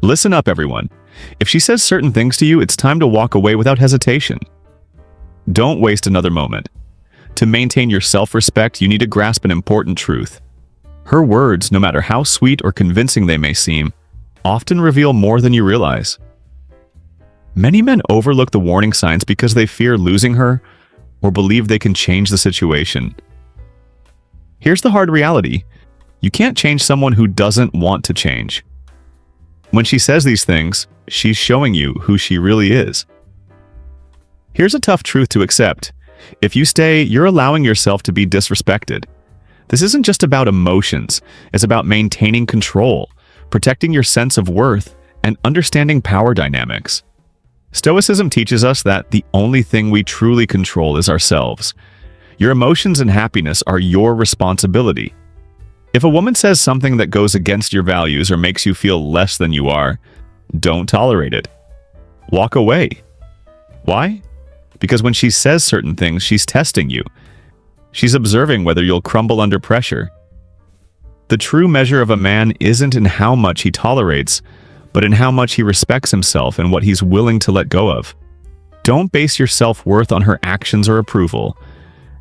Listen up, everyone. If she says certain things to you, it's time to walk away without hesitation. Don't waste another moment. To maintain your self-respect, you need to grasp an important truth. Her words, no matter how sweet or convincing they may seem, often reveal more than you realize. Many men overlook the warning signs because they fear losing her or believe they can change the situation. Here's the hard reality. You can't change someone who doesn't want to change. When she says these things, she's showing you who she really is. Here's a tough truth to accept. If you stay, you're allowing yourself to be disrespected. This isn't just about emotions. It's about maintaining control, protecting your sense of worth, and understanding power dynamics. Stoicism teaches us that the only thing we truly control is ourselves. Your emotions and happiness are your responsibility. If a woman says something that goes against your values or makes you feel less than you are, don't tolerate it. Walk away. Why? Because when she says certain things, she's testing you. She's observing whether you'll crumble under pressure. The true measure of a man isn't in how much he tolerates, but in how much he respects himself and what he's willing to let go of. Don't base your self-worth on her actions or approval.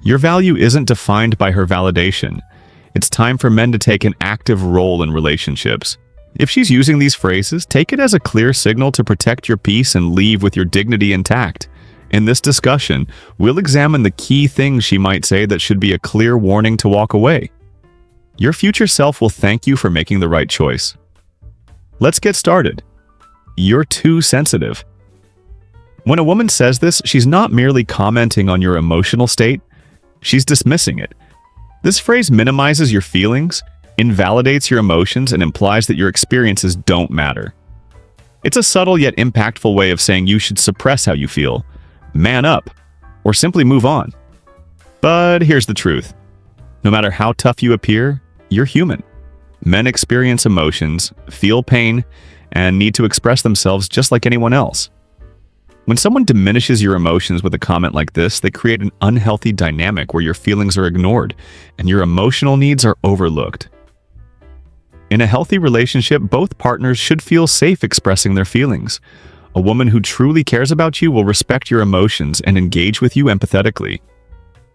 Your value isn't defined by her validation. It's time for men to take an active role in relationships. If she's using these phrases, take it as a clear signal to protect your peace and leave with your dignity intact. In this discussion, we'll examine the key things she might say that should be a clear warning to walk away. Your future self will thank you for making the right choice. Let's get started. You're too sensitive. When a woman says this, she's not merely commenting on your emotional state, she's dismissing it. This phrase minimizes your feelings, invalidates your emotions, and implies that your experiences don't matter. It's a subtle yet impactful way of saying you should suppress how you feel, man up, or simply move on. But here's the truth. No matter how tough you appear, you're human. Men experience emotions, feel pain, and need to express themselves just like anyone else. When someone diminishes your emotions with a comment like this, they create an unhealthy dynamic where your feelings are ignored and your emotional needs are overlooked. In a healthy relationship, both partners should feel safe expressing their feelings. A woman who truly cares about you will respect your emotions and engage with you empathetically.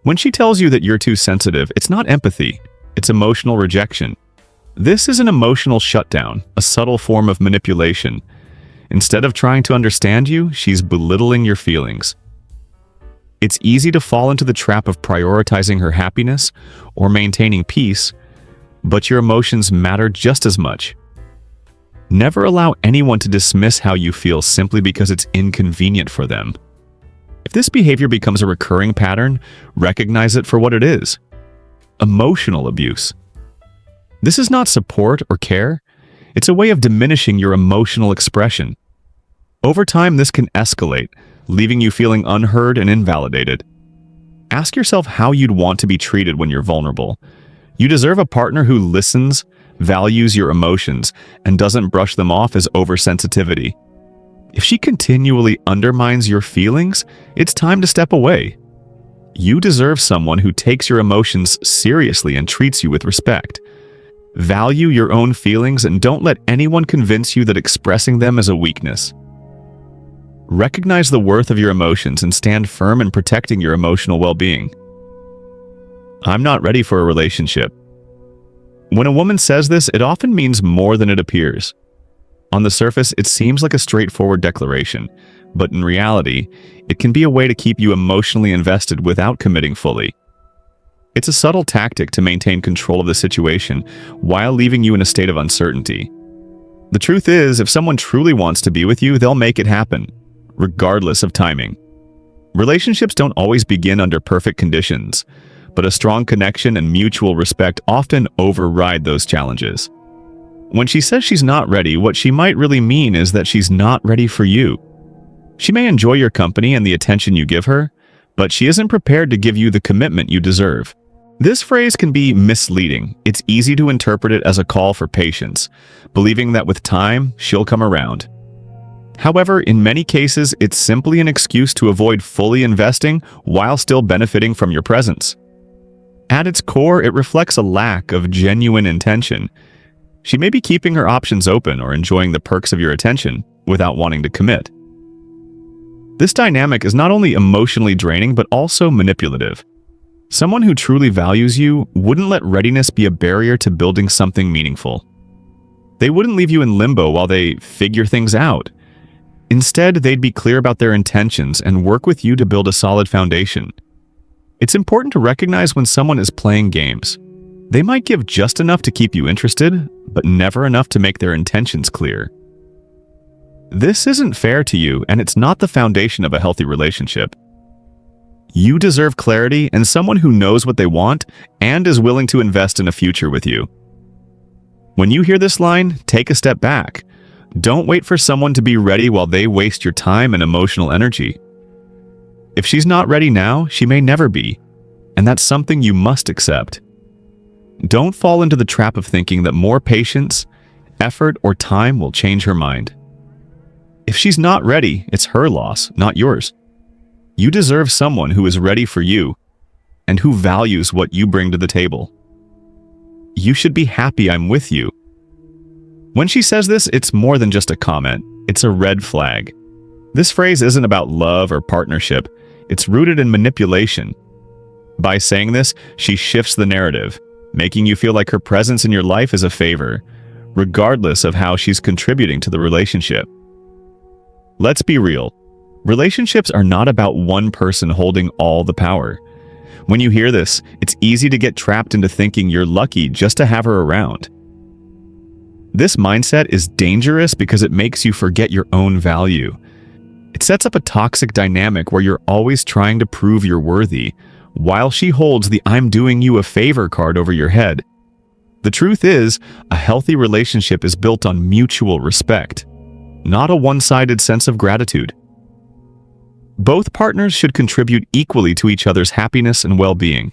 When she tells you that you're too sensitive, it's not empathy, it's emotional rejection. This is an emotional shutdown, a subtle form of manipulation. Instead of trying to understand you, she's belittling your feelings. It's easy to fall into the trap of prioritizing her happiness or maintaining peace, but your emotions matter just as much. Never allow anyone to dismiss how you feel simply because it's inconvenient for them. If this behavior becomes a recurring pattern, recognize it for what it is: emotional abuse. This is not support or care. It's a way of diminishing your emotional expression. Over time, this can escalate, leaving you feeling unheard and invalidated. Ask yourself how you'd want to be treated when you're vulnerable. You deserve a partner who listens, values your emotions, and doesn't brush them off as oversensitivity. If she continually undermines your feelings, it's time to step away. You deserve someone who takes your emotions seriously and treats you with respect. Value your own feelings and don't let anyone convince you that expressing them is a weakness. Recognize the worth of your emotions and stand firm in protecting your emotional well-being. I'm not ready for a relationship. When a woman says this, it often means more than it appears. On the surface, it seems like a straightforward declaration, but in reality, it can be a way to keep you emotionally invested without committing fully. It's a subtle tactic to maintain control of the situation while leaving you in a state of uncertainty. The truth is, if someone truly wants to be with you, they'll make it happen, regardless of timing. Relationships don't always begin under perfect conditions, but a strong connection and mutual respect often override those challenges. When she says she's not ready, what she might really mean is that she's not ready for you. She may enjoy your company and the attention you give her, but she isn't prepared to give you the commitment you deserve. This phrase can be misleading. It's easy to interpret it as a call for patience, believing that with time, she'll come around. However, in many cases, it's simply an excuse to avoid fully investing while still benefiting from your presence. At its core, it reflects a lack of genuine intention. She may be keeping her options open or enjoying the perks of your attention without wanting to commit. This dynamic is not only emotionally draining but also manipulative. Someone who truly values you wouldn't let readiness be a barrier to building something meaningful. They wouldn't leave you in limbo while they figure things out. Instead, they'd be clear about their intentions and work with you to build a solid foundation. It's important to recognize when someone is playing games. They might give just enough to keep you interested, but never enough to make their intentions clear. This isn't fair to you, and it's not the foundation of a healthy relationship. You deserve clarity and someone who knows what they want and is willing to invest in a future with you. When you hear this line, take a step back. Don't wait for someone to be ready while they waste your time and emotional energy. If she's not ready now, she may never be, and that's something you must accept. Don't fall into the trap of thinking that more patience, effort, or time will change her mind. If she's not ready, it's her loss, not yours. You deserve someone who is ready for you and who values what you bring to the table. You should be happy I'm with you. When she says this, it's more than just a comment. It's a red flag. This phrase isn't about love or partnership. It's rooted in manipulation. By saying this, she shifts the narrative, making you feel like her presence in your life is a favor, regardless of how she's contributing to the relationship. Let's be real. Relationships are not about one person holding all the power. When you hear this, it's easy to get trapped into thinking you're lucky just to have her around. This mindset is dangerous because it makes you forget your own value. It sets up a toxic dynamic where you're always trying to prove you're worthy, while she holds the "I'm doing you a favor" card over your head. The truth is, a healthy relationship is built on mutual respect, not a one-sided sense of gratitude. Both partners should contribute equally to each other's happiness and well-being.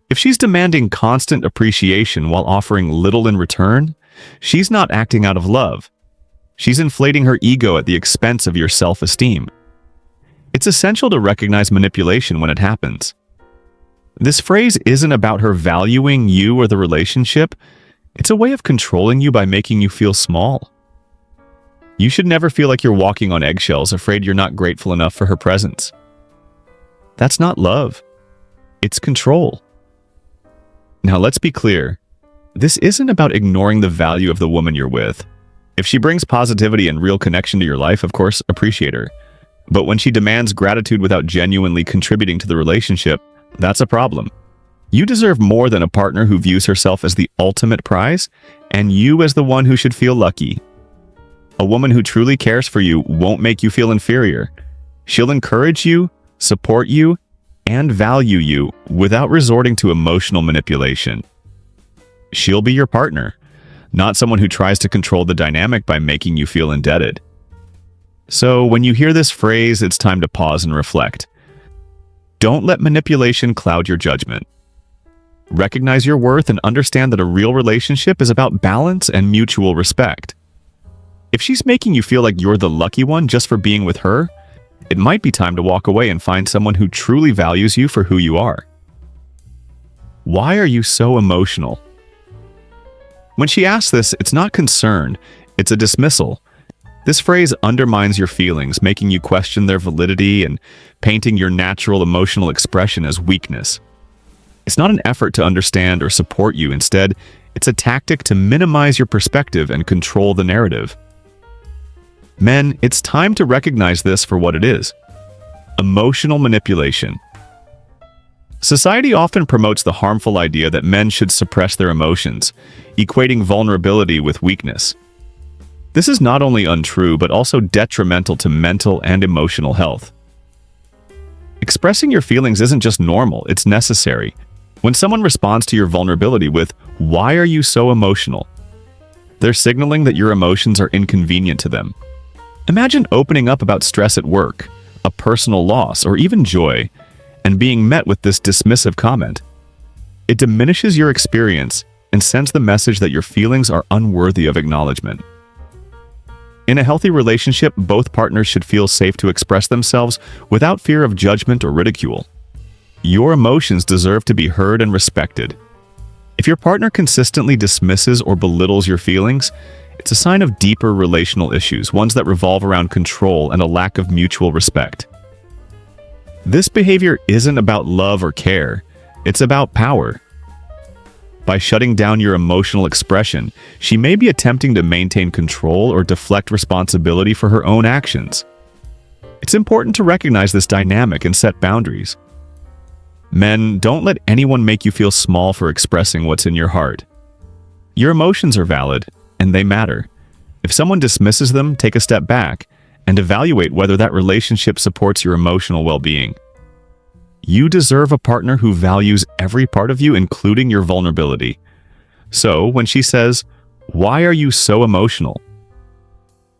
If she's demanding constant appreciation while offering little in return, she's not acting out of love. She's inflating her ego at the expense of your self-esteem. It's essential to recognize manipulation when it happens. This phrase isn't about her valuing you or the relationship. It's a way of controlling you by making you feel small. You should never feel like you're walking on eggshells, afraid you're not grateful enough for her presence. That's not love. It's control. Now let's be clear. This isn't about ignoring the value of the woman you're with. If she brings positivity and real connection to your life, of course, appreciate her. But when she demands gratitude without genuinely contributing to the relationship, that's a problem. You deserve more than a partner who views herself as the ultimate prize, and you as the one who should feel lucky. A woman who truly cares for you won't make you feel inferior. She'll encourage you, support you, and value you without resorting to emotional manipulation. She'll be your partner, not someone who tries to control the dynamic by making you feel indebted. So when you hear this phrase, it's time to pause and reflect. Don't let manipulation cloud your judgment. Recognize your worth and understand that a real relationship is about balance and mutual respect. If she's making you feel like you're the lucky one just for being with her, it might be time to walk away and find someone who truly values you for who you are. Why are you so emotional? When she asks this, it's not concern, it's a dismissal. This phrase undermines your feelings, making you question their validity and painting your natural emotional expression as weakness. It's not an effort to understand or support you. Instead, it's a tactic to minimize your perspective and control the narrative. Men, it's time to recognize this for what it is: emotional manipulation. Society often promotes the harmful idea that men should suppress their emotions, equating vulnerability with weakness. This is not only untrue, but also detrimental to mental and emotional health. Expressing your feelings isn't just normal, it's necessary. When someone responds to your vulnerability with, "Why are you so emotional?" they're signaling that your emotions are inconvenient to them. Imagine opening up about stress at work, a personal loss, or even joy, and being met with this dismissive comment. It diminishes your experience and sends the message that your feelings are unworthy of acknowledgement. In a healthy relationship, both partners should feel safe to express themselves without fear of judgment or ridicule. Your emotions deserve to be heard and respected. If your partner consistently dismisses or belittles your feelings, it's a sign of deeper relational issues, ones that revolve around control and a lack of mutual respect. This behavior isn't about love or care, it's about power. By shutting down your emotional expression, she may be attempting to maintain control or deflect responsibility for her own actions. It's important to recognize this dynamic and set boundaries. Men, don't let anyone make you feel small for expressing what's in your heart. Your emotions are valid, and they matter. If someone dismisses them, take a step back and evaluate whether that relationship supports your emotional well-being. You deserve a partner who values every part of you, including your vulnerability. So, when she says, "Why are you so emotional?"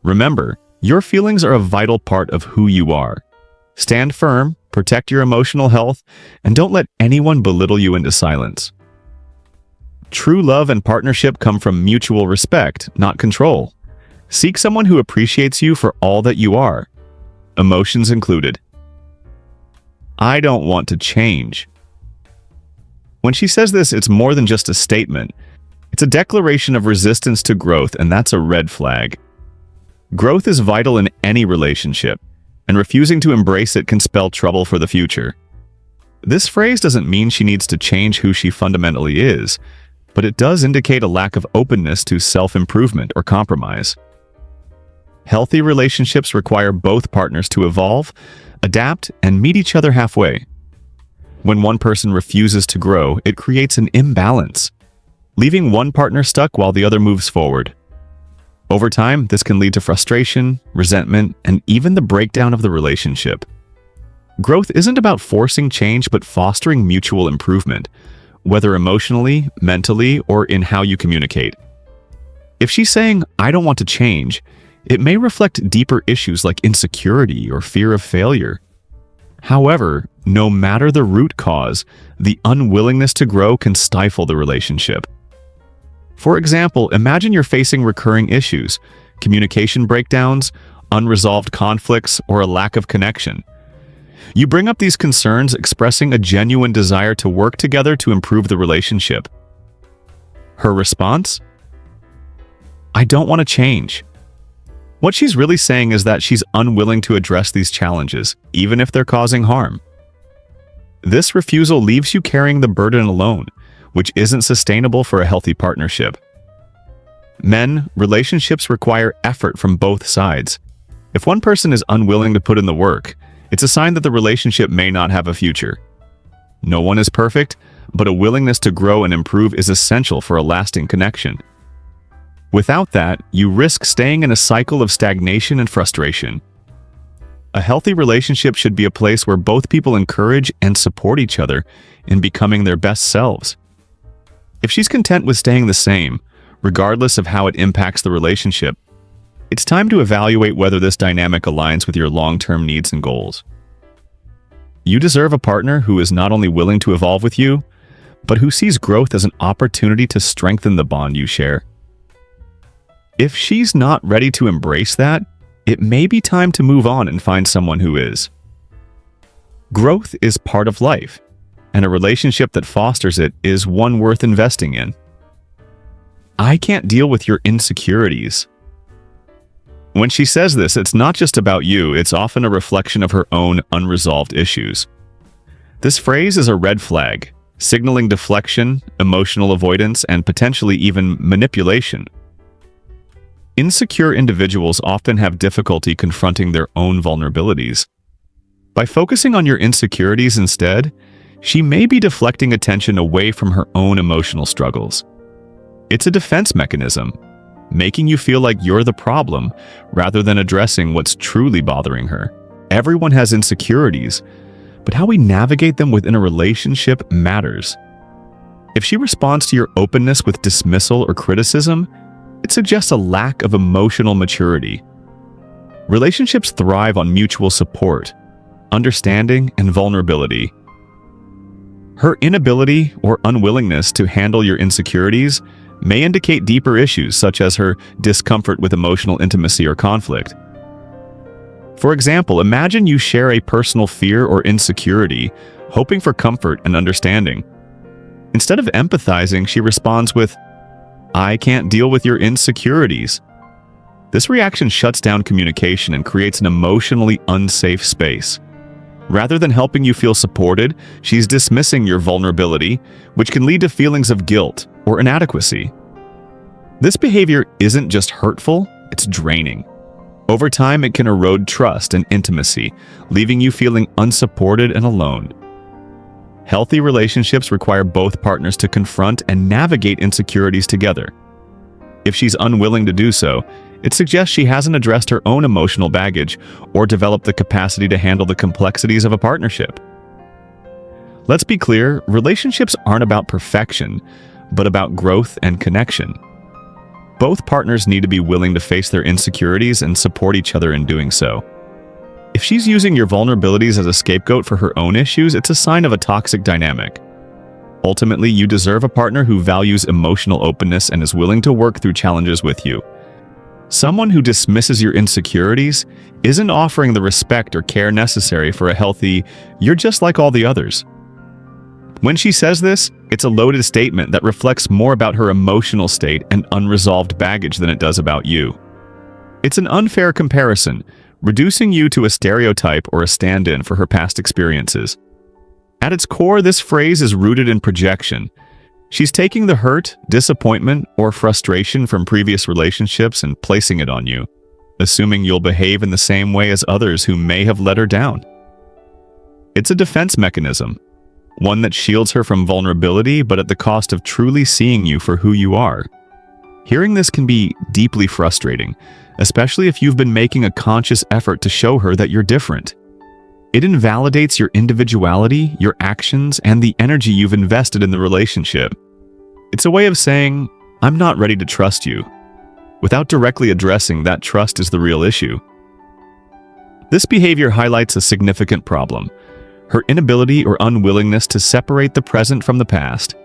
remember, your feelings are a vital part of who you are. Stand firm, protect your emotional health, and don't let anyone belittle you into silence. True love and partnership come from mutual respect, not control. Seek someone who appreciates you for all that you are, emotions included. I don't want to change. When she says this, it's more than just a statement. It's a declaration of resistance to growth, and that's a red flag. Growth is vital in any relationship, and refusing to embrace it can spell trouble for the future. This phrase doesn't mean she needs to change who she fundamentally is, but it does indicate a lack of openness to self-improvement or compromise. Healthy relationships require both partners to evolve, adapt, and meet each other halfway. When one person refuses to grow, it creates an imbalance, leaving one partner stuck while the other moves forward. Over time, this can lead to frustration, resentment, and even the breakdown of the relationship. Growth isn't about forcing change, but fostering mutual improvement, whether emotionally, mentally, or in how you communicate. If she's saying, "I don't want to change," it may reflect deeper issues like insecurity or fear of failure. However, no matter the root cause, the unwillingness to grow can stifle the relationship. For example, imagine you're facing recurring issues, communication breakdowns, unresolved conflicts, or a lack of connection. You bring up these concerns, expressing a genuine desire to work together to improve the relationship. Her response? "I don't want to change." What she's really saying is that she's unwilling to address these challenges, even if they're causing harm. This refusal leaves you carrying the burden alone, which isn't sustainable for a healthy partnership. Men, relationships require effort from both sides. If one person is unwilling to put in the work, it's a sign that the relationship may not have a future. No one is perfect, but a willingness to grow and improve is essential for a lasting connection. Without that, you risk staying in a cycle of stagnation and frustration. A healthy relationship should be a place where both people encourage and support each other in becoming their best selves. If she's content with staying the same, regardless of how it impacts the relationship, it's time to evaluate whether this dynamic aligns with your long-term needs and goals. You deserve a partner who is not only willing to evolve with you, but who sees growth as an opportunity to strengthen the bond you share. If she's not ready to embrace that, it may be time to move on and find someone who is. Growth is part of life, and a relationship that fosters it is one worth investing in. I can't deal with your insecurities. When she says this, it's not just about you, it's often a reflection of her own unresolved issues. This phrase is a red flag, signaling deflection, emotional avoidance, and potentially even manipulation. Insecure individuals often have difficulty confronting their own vulnerabilities. By focusing on your insecurities instead, she may be deflecting attention away from her own emotional struggles. It's a defense mechanism, making you feel like you're the problem rather than addressing what's truly bothering her. Everyone has insecurities, but how we navigate them within a relationship matters. If she responds to your openness with dismissal or criticism, it suggests a lack of emotional maturity. Relationships thrive on mutual support, understanding, and vulnerability. Her inability or unwillingness to handle your insecurities may indicate deeper issues such as her discomfort with emotional intimacy or conflict. For example, imagine you share a personal fear or insecurity, hoping for comfort and understanding. Instead of empathizing, she responds with, "I can't deal with your insecurities." This reaction shuts down communication and creates an emotionally unsafe space. Rather than helping you feel supported, she's dismissing your vulnerability, which can lead to feelings of guilt or inadequacy. This behavior isn't just hurtful, it's draining. Over time, it can erode trust and intimacy, leaving you feeling unsupported and alone. Healthy relationships require both partners to confront and navigate insecurities together. If she's unwilling to do so, it suggests she hasn't addressed her own emotional baggage or developed the capacity to handle the complexities of a partnership. Let's be clear, relationships aren't about perfection, but about growth and connection. Both partners need to be willing to face their insecurities and support each other in doing so. If she's using your vulnerabilities as a scapegoat for her own issues, it's a sign of a toxic dynamic. Ultimately, you deserve a partner who values emotional openness and is willing to work through challenges with you. Someone who dismisses your insecurities isn't offering the respect or care necessary for a healthy, "you're just like all the others." When she says this, it's a loaded statement that reflects more about her emotional state and unresolved baggage than it does about you. It's an unfair comparison, reducing you to a stereotype or a stand-in for her past experiences. At its core, this phrase is rooted in projection. She's taking the hurt, disappointment, or frustration from previous relationships and placing it on you, assuming you'll behave in the same way as others who may have let her down. It's a defense mechanism, one that shields her from vulnerability but at the cost of truly seeing you for who you are. Hearing this can be deeply frustrating, especially if you've been making a conscious effort to show her that you're different. It invalidates your individuality, your actions, and the energy you've invested in the relationship. It's a way of saying, "I'm not ready to trust you," without directly addressing that trust is the real issue. This behavior highlights a significant problem: her inability or unwillingness to separate the present from the past.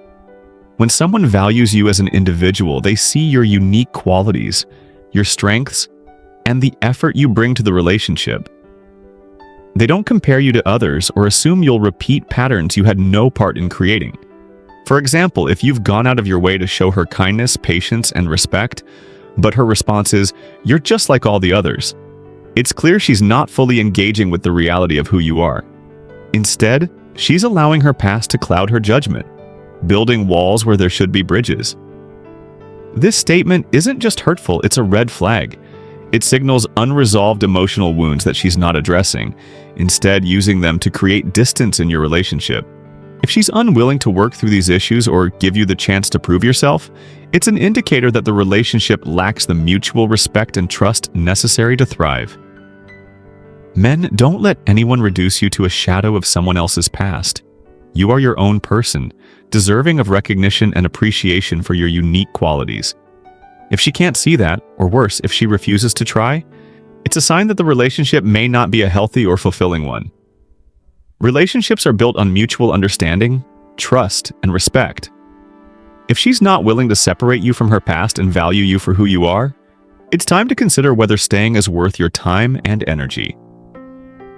When someone values you as an individual, they see your unique qualities, your strengths, and the effort you bring to the relationship. They don't compare you to others or assume you'll repeat patterns you had no part in creating. For example, if you've gone out of your way to show her kindness, patience, and respect, but her response is, "You're just like all the others," it's clear she's not fully engaging with the reality of who you are. Instead, she's allowing her past to cloud her judgment, building walls where there should be bridges. This statement isn't just hurtful, it's a red flag. It signals unresolved emotional wounds that she's not addressing, instead using them to create distance in your relationship. If she's unwilling to work through these issues or give you the chance to prove yourself, it's an indicator that the relationship lacks the mutual respect and trust necessary to thrive. Men, don't let anyone reduce you to a shadow of someone else's past. You are your own person, deserving of recognition and appreciation for your unique qualities. If she can't see that, or worse, if she refuses to try, it's a sign that the relationship may not be a healthy or fulfilling one. Relationships are built on mutual understanding, trust, and respect. If she's not willing to separate you from her past and value you for who you are, it's time to consider whether staying is worth your time and energy.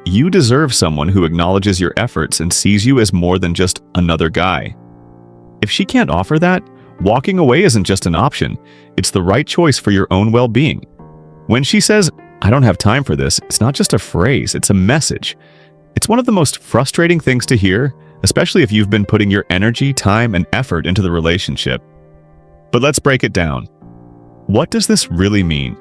You deserve someone who acknowledges your efforts and sees you as more than just another guy. If she can't offer that, walking away isn't just an option, it's the right choice for your own well-being. When she says, "I don't have time for this," it's not just a phrase, it's a message. It's one of the most frustrating things to hear, especially if you've been putting your energy, time, and effort into the relationship. But let's break it down. What does this really mean?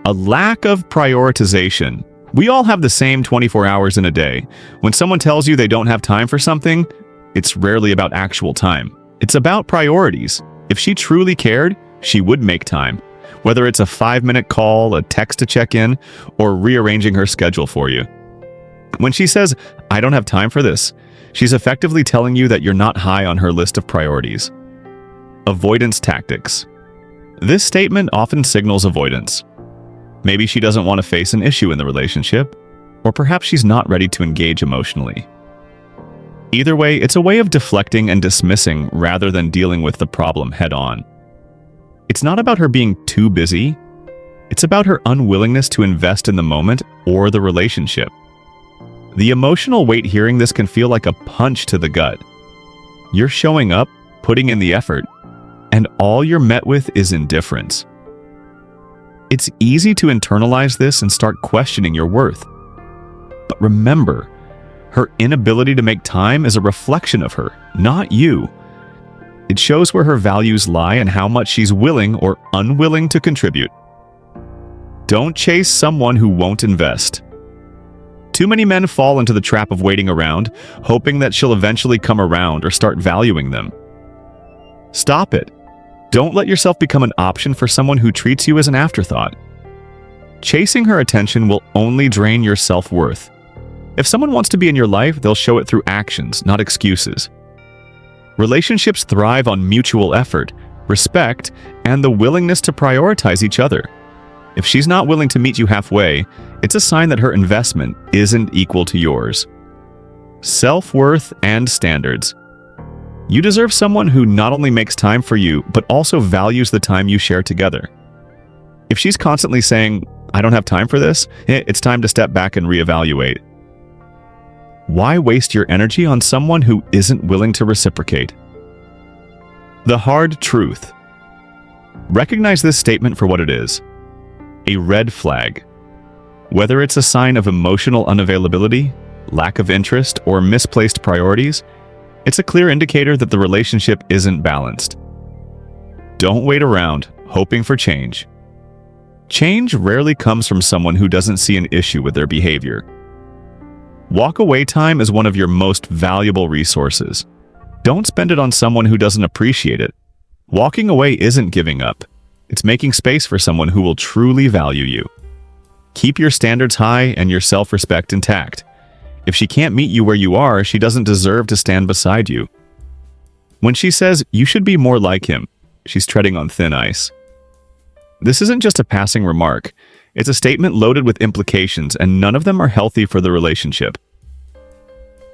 A lack of prioritization. We all have the same 24 hours in a day. When someone tells you they don't have time for something, it's rarely about actual time. It's about priorities. If she truly cared, she would make time, whether it's a 5-minute call, a text to check in, or rearranging her schedule for you. When she says, "I don't have time for this," she's effectively telling you that you're not high on her list of priorities. Avoidance tactics. This statement often signals avoidance. Maybe she doesn't want to face an issue in the relationship, or perhaps she's not ready to engage emotionally. Either way, it's a way of deflecting and dismissing rather than dealing with the problem head-on. It's not about her being too busy, it's about her unwillingness to invest in the moment or the relationship. The emotional weight hearing this can feel like a punch to the gut. You're showing up, putting in the effort, and all you're met with is indifference. It's easy to internalize this and start questioning your worth. But remember, her inability to make time is a reflection of her, not you. It shows where her values lie and how much she's willing or unwilling to contribute. Don't chase someone who won't invest. Too many men fall into the trap of waiting around, hoping that she'll eventually come around or start valuing them. Stop it. Don't let yourself become an option for someone who treats you as an afterthought. Chasing her attention will only drain your self-worth. If someone wants to be in your life, they'll show it through actions, not excuses. Relationships thrive on mutual effort, respect, and the willingness to prioritize each other. If she's not willing to meet you halfway, it's a sign that her investment isn't equal to yours. Self-worth and standards. You deserve someone who not only makes time for you, but also values the time you share together. If she's constantly saying, "I don't have time for this," it's time to step back and reevaluate. Why waste your energy on someone who isn't willing to reciprocate? The hard truth. Recognize this statement for what it is: a red flag. Whether it's a sign of emotional unavailability, lack of interest, or misplaced priorities, it's a clear indicator that the relationship isn't balanced. Don't wait around, hoping for change. Change rarely comes from someone who doesn't see an issue with their behavior. Walk-away time is one of your most valuable resources. Don't spend it on someone who doesn't appreciate it. Walking away isn't giving up. It's making space for someone who will truly value you. Keep your standards high and your self-respect intact. If she can't meet you where you are, she doesn't deserve to stand beside you. When she says, "You should be more like him," she's treading on thin ice. This isn't just a passing remark. It's a statement loaded with implications, and none of them are healthy for the relationship.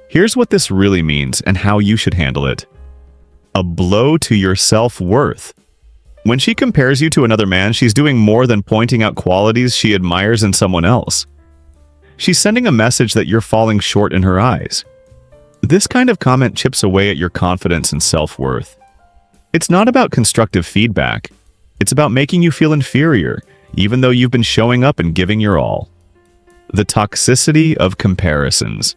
Here's what this really means and how you should handle it. A blow to your self-worth. When she compares you to another man, she's doing more than pointing out qualities she admires in someone else. She's sending a message that you're falling short in her eyes. This kind of comment chips away at your confidence and self-worth. It's not about constructive feedback. It's about making you feel inferior, even though you've been showing up and giving your all. The toxicity of comparisons.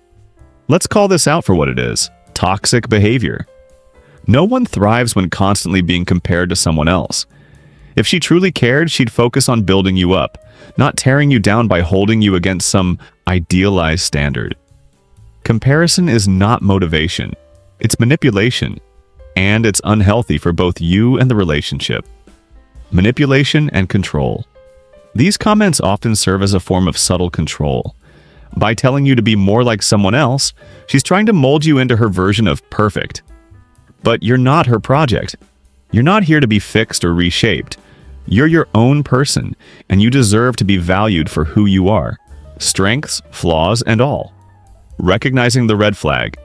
Let's call this out for what it is: toxic behavior. No one thrives when constantly being compared to someone else. If she truly cared, she'd focus on building you up, not tearing you down by holding you against some idealized standard. Comparison is not motivation. It's manipulation, and it's unhealthy for both you and the relationship. Manipulation and control. These comments often serve as a form of subtle control. By telling you to be more like someone else, she's trying to mold you into her version of perfect. But you're not her project. You're not here to be fixed or reshaped. You're your own person, and you deserve to be valued for who you are, strengths, flaws, and all. Recognizing the red flag.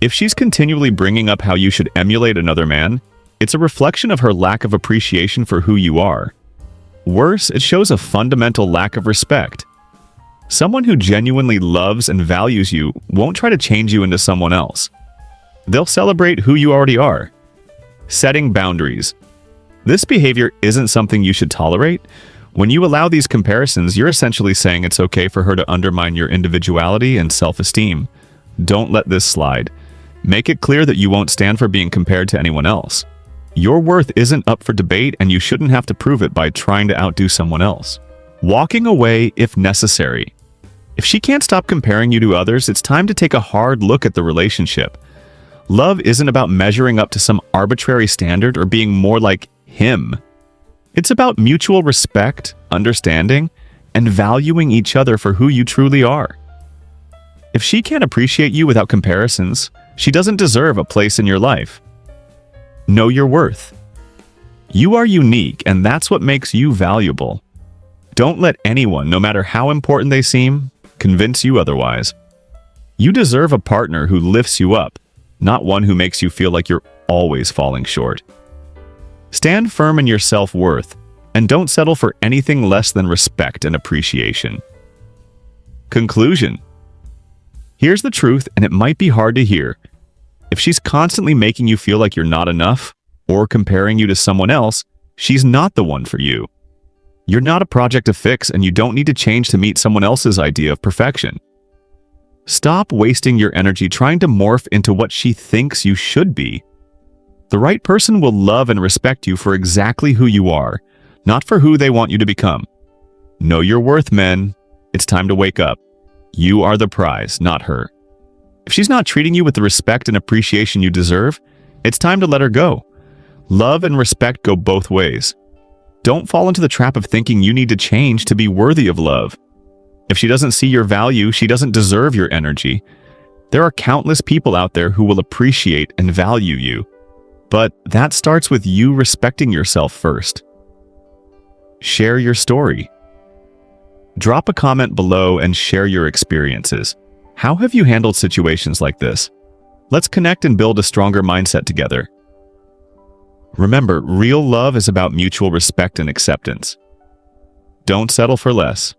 If she's continually bringing up how you should emulate another man, it's a reflection of her lack of appreciation for who you are. Worse, it shows a fundamental lack of respect. Someone who genuinely loves and values you won't try to change you into someone else. They'll celebrate who you already are. Setting boundaries. This behavior isn't something you should tolerate. When you allow these comparisons, you're essentially saying it's okay for her to undermine your individuality and self-esteem. Don't let this slide. Make it clear that you won't stand for being compared to anyone else. Your worth isn't up for debate, and you shouldn't have to prove it by trying to outdo someone else. Walking away if necessary. If she can't stop comparing you to others, it's time to take a hard look at the relationship. Love isn't about measuring up to some arbitrary standard or being more like him. It's about mutual respect, understanding, and valuing each other for who you truly are. If she can't appreciate you without comparisons, she doesn't deserve a place in your life. Know your worth. You are unique, and that's what makes you valuable. Don't let anyone, no matter how important they seem, convince you otherwise. You deserve a partner who lifts you up, not one who makes you feel like you're always falling short. Stand firm in your self-worth, and don't settle for anything less than respect and appreciation. Conclusion. Here's the truth, and it might be hard to hear. If she's constantly making you feel like you're not enough or comparing you to someone else, she's not the one for you. You're not a project to fix, and you don't need to change to meet someone else's idea of perfection. Stop wasting your energy trying to morph into what she thinks you should be. The right person will love and respect you for exactly who you are, not for who they want you to become. Know your worth, men. It's time to wake up. You are the prize, not her. If she's not treating you with the respect and appreciation you deserve, it's time to let her go. Love and respect go both ways. Don't fall into the trap of thinking you need to change to be worthy of love. If she doesn't see your value, she doesn't deserve your energy. There are countless people out there who will appreciate and value you. But that starts with you respecting yourself first. Share your story. Drop a comment below and share your experiences. How have you handled situations like this? Let's connect and build a stronger mindset together. Remember, real love is about mutual respect and acceptance. Don't settle for less.